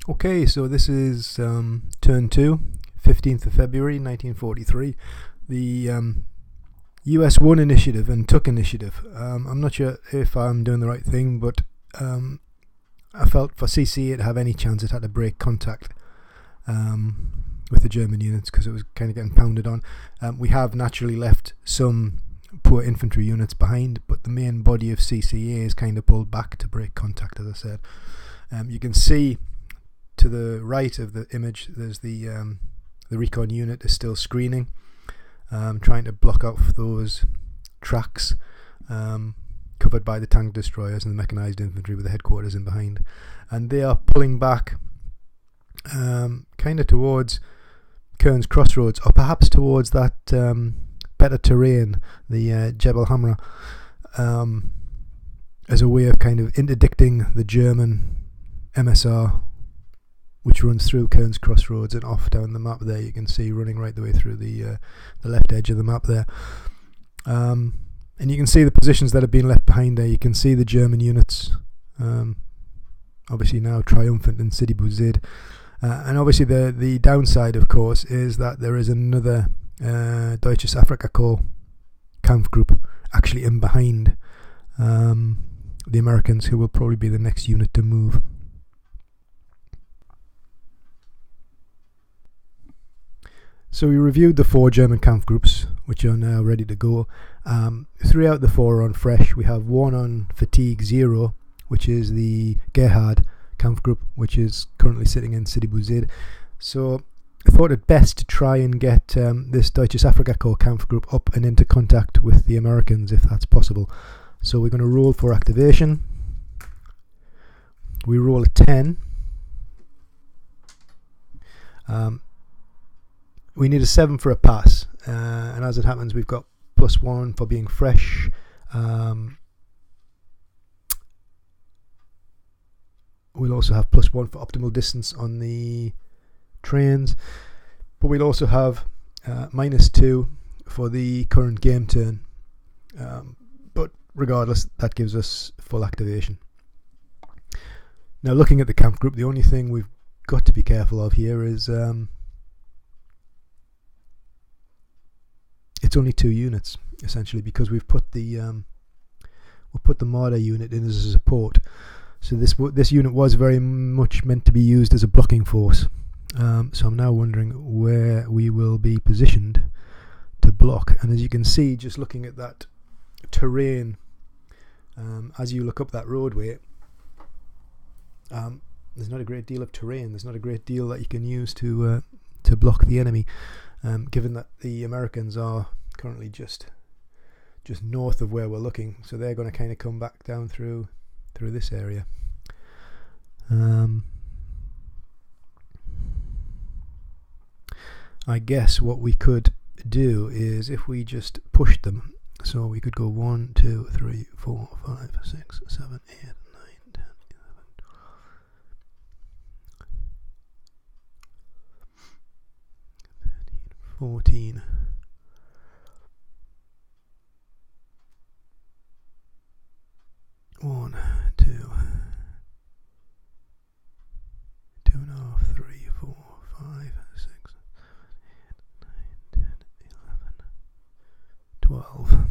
Okay, so this is turn 2, 15th of February 1943. The US won initiative and took initiative. I'm not sure if I'm doing the right thing, but I felt for CCA to have any chance it had to break contact with the German units because it was kind of getting pounded on. We have naturally left some poor infantry units behind, but the main body of CCA is kind of pulled back to break contact, as I said. You can see to the right of the image there's the recon unit is still screening, trying to block off those tracks covered by the tank destroyers and the mechanised infantry with the headquarters in behind, and they are pulling back kind of towards Kearns Crossroads, or perhaps towards that better terrain, the Jebel Hamra, as a way of kind of interdicting the German MSR, which runs through Kearns Crossroads and off down the map there. You can see running right the way through the left edge of the map there. And you can see the positions that have been left behind there. You can see the German units, obviously now triumphant in Sidi Bouzid. And obviously the downside, of course, is that there is another Deutsches Afrikakorps Kampfgruppe actually in behind the Americans, who will probably be the next unit to move. So we reviewed the 4 German Kampfgruppen, which are now ready to go. 3 out of the 4 are on fresh. We have 1 on Fatigue 0, which is the Gerhard Kampfgruppe, which is currently sitting in Sidi Bouzid. So I thought it best to try and get this Deutsches Afrikakorps Kampfgruppe up and into contact with the Americans, if that's possible. So we're going to roll for activation. We roll a 10. We need a 7 for a pass, and as it happens we've got +1 for being fresh. We'll also have +1 for optimal distance on the trains, but we'll also have -2 for the current game turn, but regardless, that gives us full activation. Now, looking at the camp group, the only thing we've got to be careful of here is it's only 2 units essentially, because we've put the mortar unit in as a support. So this unit was very much meant to be used as a blocking force. So I'm now wondering where we will be positioned to block. And as you can see, just looking at that terrain, as you look up that roadway, there's not a great deal of terrain. There's not a great deal that you can use to block the enemy, given that the Americans are currently just north of where we're looking. So they're going to kind of come back down through this area. I guess what we could do is if we just push them, so we could go 1, 2, 3, 4, 5, 6, 7, 8, 9, 10, 11, 12, 13, 14. One, 2, 2.5, 3, 4, 5, 6, 7, 8, 9, 10, 11, 12.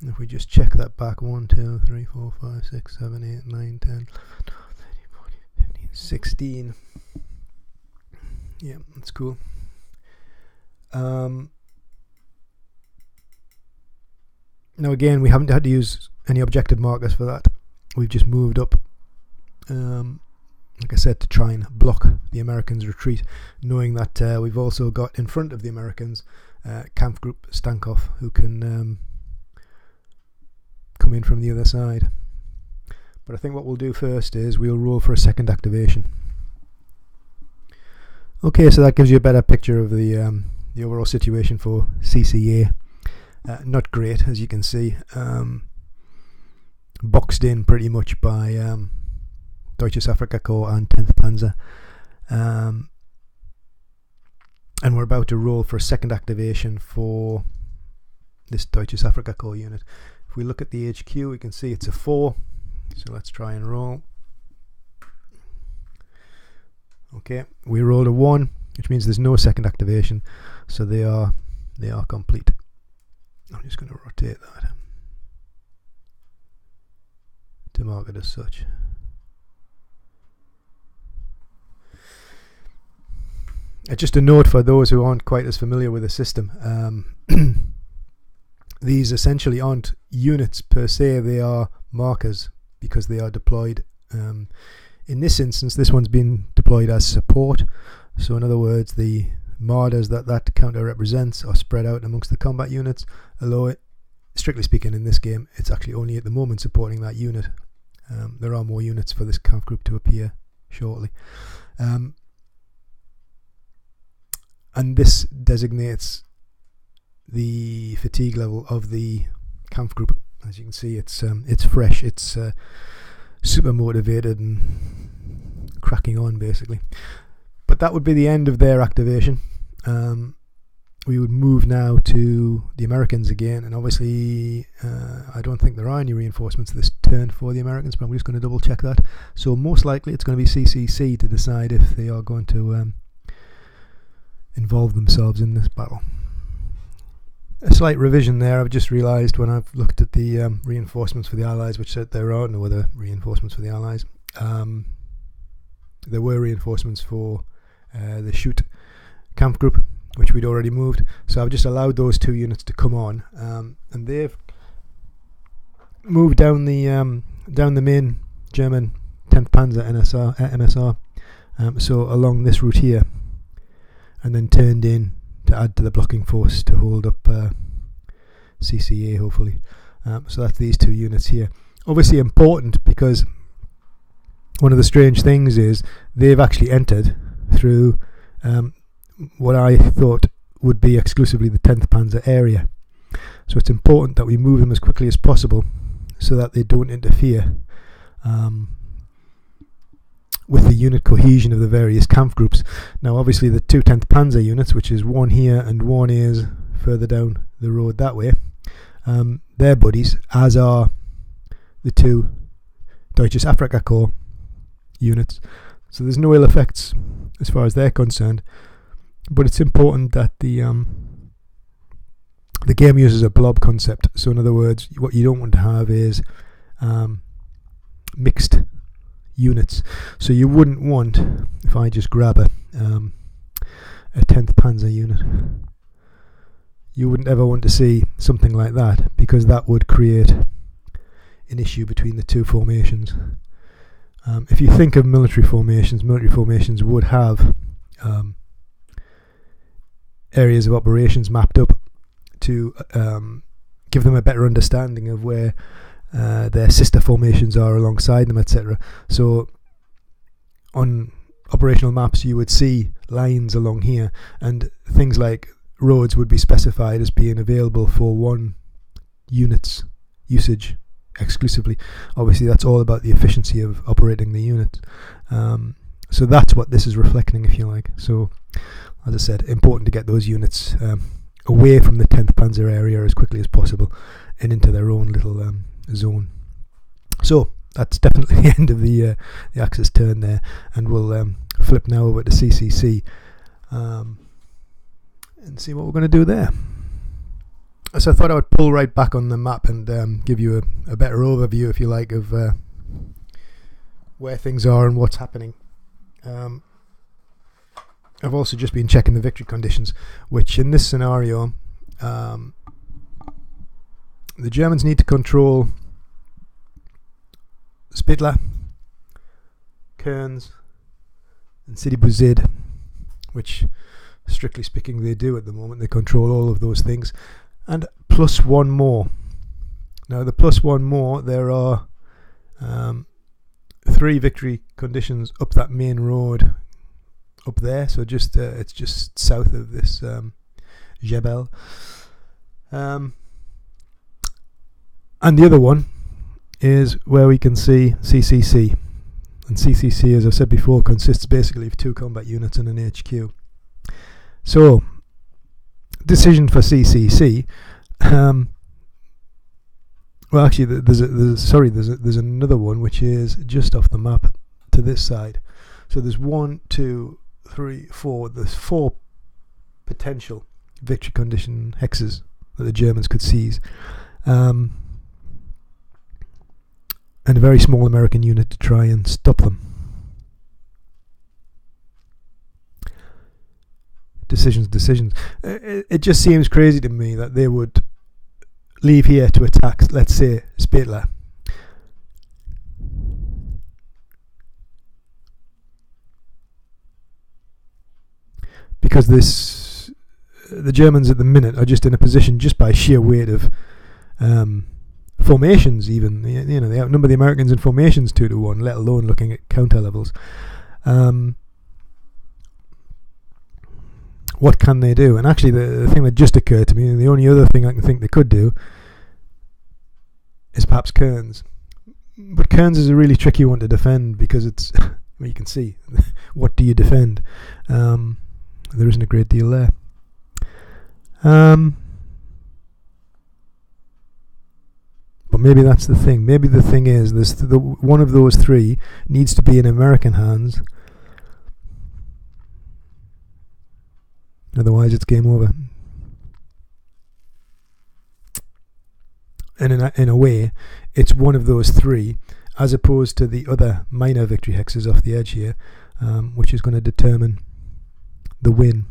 If we just check that back, 1, 2, 3, 4, 5, 6, 7, 8, 9, 10, 12, 13, 14, 15, 16. Yeah, that's cool. Now again, we haven't had to use any objective markers for that. We've just moved up, like I said, to try and block the Americans' retreat, knowing that we've also got in front of the Americans Kampfgruppe Stankoff, who can come in from the other side. But I think what we'll do first is we'll roll for a second activation. Okay, so that gives you a better picture of the overall situation for CCA. Not great, as you can see. boxed in pretty much by Deutsches Afrikakorps and 10th Panzer. And we're about to roll for a second activation for this Deutsches Afrikakorps unit. If we look at the HQ, we can see it's a 4. So let's try and roll. Okay, we rolled a 1, which means there's no second activation. So they are complete. I'm just going to rotate that to mark it as such. Just a note for those who aren't quite as familiar with the system. These essentially aren't units per se, they are markers because they are deployed. In this instance, this one's been deployed as support. So in other words, the martyrs that counter represents are spread out amongst the combat units, although strictly speaking in this game it's actually only at the moment supporting that unit. There are more units for this camp group to appear shortly. And this designates the fatigue level of the camp group. As you can see, it's fresh, it's super motivated and cracking on basically. But that would be the end of their activation. We would move now to the Americans again, and obviously I don't think there are any reinforcements this turn for the Americans, but I'm just going to double check that. So most likely it's going to be CCC to decide if they are going to involve themselves in this battle. A slight revision there. I've just realised when I've looked at the reinforcements for the Allies, which said there are no other reinforcements for the Allies. There were reinforcements for the Shoot camp group, which we'd already moved. So I've just allowed those 2 units to come on, and they've moved down the main German 10th Panzer MSR, so along this route here, and then turned in to add to the blocking force to hold up CCA hopefully. So that's these 2 units here. Obviously important because one of the strange things is they've actually entered through what I thought would be exclusively the 10th Panzer area. So it's important that we move them as quickly as possible so that they don't interfere with the unit cohesion of the various camp groups. Now obviously the 2 10th Panzer units, which is one here and one is further down the road that way, they're buddies, as are the 2 Deutsches Afrikakorps units. So there's no ill effects as far as they're concerned, but it's important that the game uses a blob concept. So in other words, what you don't want to have is mixed units. So you wouldn't want, if I just grab a 10th Panzer unit, you wouldn't ever want to see something like that, because that would create an issue between the 2 formations. If you think of military formations would have areas of operations mapped up to give them a better understanding of where their sister formations are alongside them, etc. So on operational maps you would see lines along here, and things like roads would be specified as being available for 1 unit's usage exclusively. Obviously that's all about the efficiency of operating the unit. So that's what this is reflecting, if you like. So as I said, important to get those units away from the 10th Panzer area as quickly as possible and into their own little zone. So that's definitely the end of the Axis turn there, and we'll flip now over to CCC and see what we're going to do there. So I thought I would pull right back on the map and give you a better overview, if you like, of where things are and what's happening. I've also just been checking the victory conditions, which in this scenario the Germans need to control Spitler, Kearns and Sidi Bouzid, which strictly speaking they do at the moment. They control all of those things, and plus 1 more. Now the plus 1 more, there are 3 victory conditions up that main road up there, so just it's just south of this Jebel, and the other one is where we can see CCC. And CCC, as I've said before, consists basically of 2 combat units and an HQ. So, decision for CCC. Well, actually, there's another one which is just off the map to this side. So there's 1, 2, 3, 4. There's 4 potential victory condition hexes that the Germans could seize, and a very small American unit to try and stop them. Decisions. It just seems crazy to me that they would leave here to attack, let's say, Spitler. Because the Germans at the minute are just in a position, just by sheer weight of formations, even, they outnumber the Americans in formations 2-1, let alone looking at counter levels. What can they do? And actually, the thing that just occurred to me, and the only other thing I can think they could do, is perhaps Cairns. But Cairns is a really tricky one to defend, because it's, well, you can see, what do you defend? There isn't a great deal there. But maybe that's the thing. Maybe the thing is, one of those 3 needs to be in American hands. Otherwise, it's game over. And in a way, it's one of those 3, as opposed to the other minor victory hexes off the edge here, which is going to determine the win.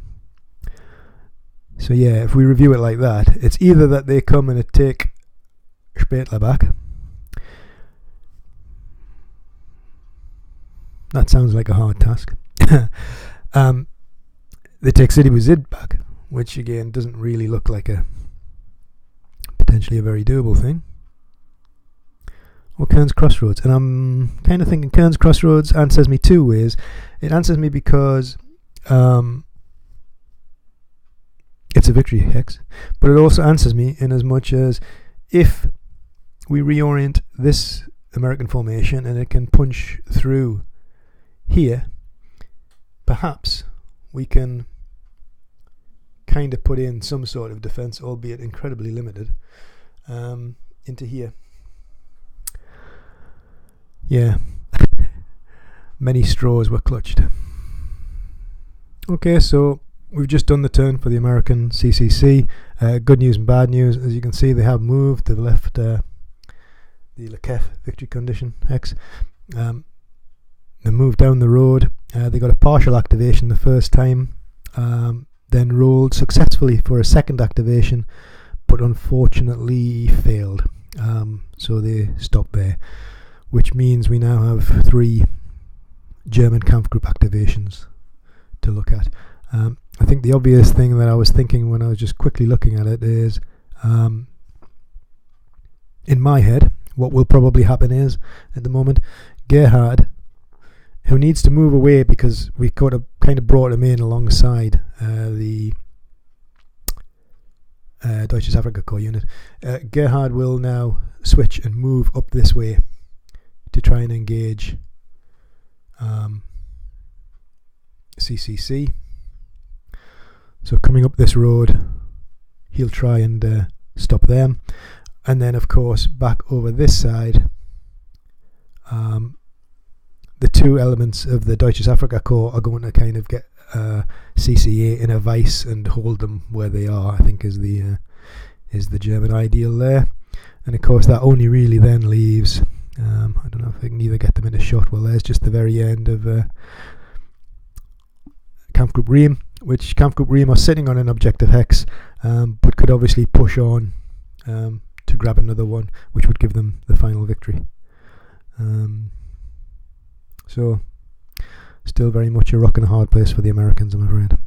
So yeah, if we review it like that, it's either that they come and take Spitler back. That sounds like a hard task. They take Sidi Bouzid back, which again doesn't really look like potentially a very doable thing. Or Cairns Crossroads. And I'm kind of thinking Cairns Crossroads answers me 2 ways. It answers me because it's a victory hex, but it also answers me in as much as if we reorient this American formation and it can punch through here, perhaps we can kind of put in some sort of defense, albeit incredibly limited, into here. Yeah, many straws were clutched. Okay, so we've just done the turn for the American CCC. Good news and bad news. As you can see, they have moved. They've left the Lekef victory condition hex. They moved down the road. They got a partial activation the first time, then rolled successfully for a second activation, but unfortunately failed. So they stopped there, which means we now have 3 German Kampfgruppe activations to look at. I think the obvious thing that I was thinking when I was just quickly looking at it is, in my head, what will probably happen is, at the moment, Gerhard, who needs to move away because we kind of brought him in alongside the Deutsches Afrika Korps unit. Gerhard will now switch and move up this way to try and engage CCC. So coming up this road, he'll try and stop them. And then, of course, back over this side, the 2 elements of the Deutsches Afrika Korps are going to kind of get CCA in a vice and hold them where they are, I think is the German ideal there. And of course that only really then leaves, I don't know if I can either get them in a shot. Well, there's just the very end of Kampfgruppe Riem, which Kampfgruppe Riem are sitting on an objective hex, but could obviously push on to grab another one, which would give them the final victory. So still very much a rock and a hard place for the Americans, I'm afraid.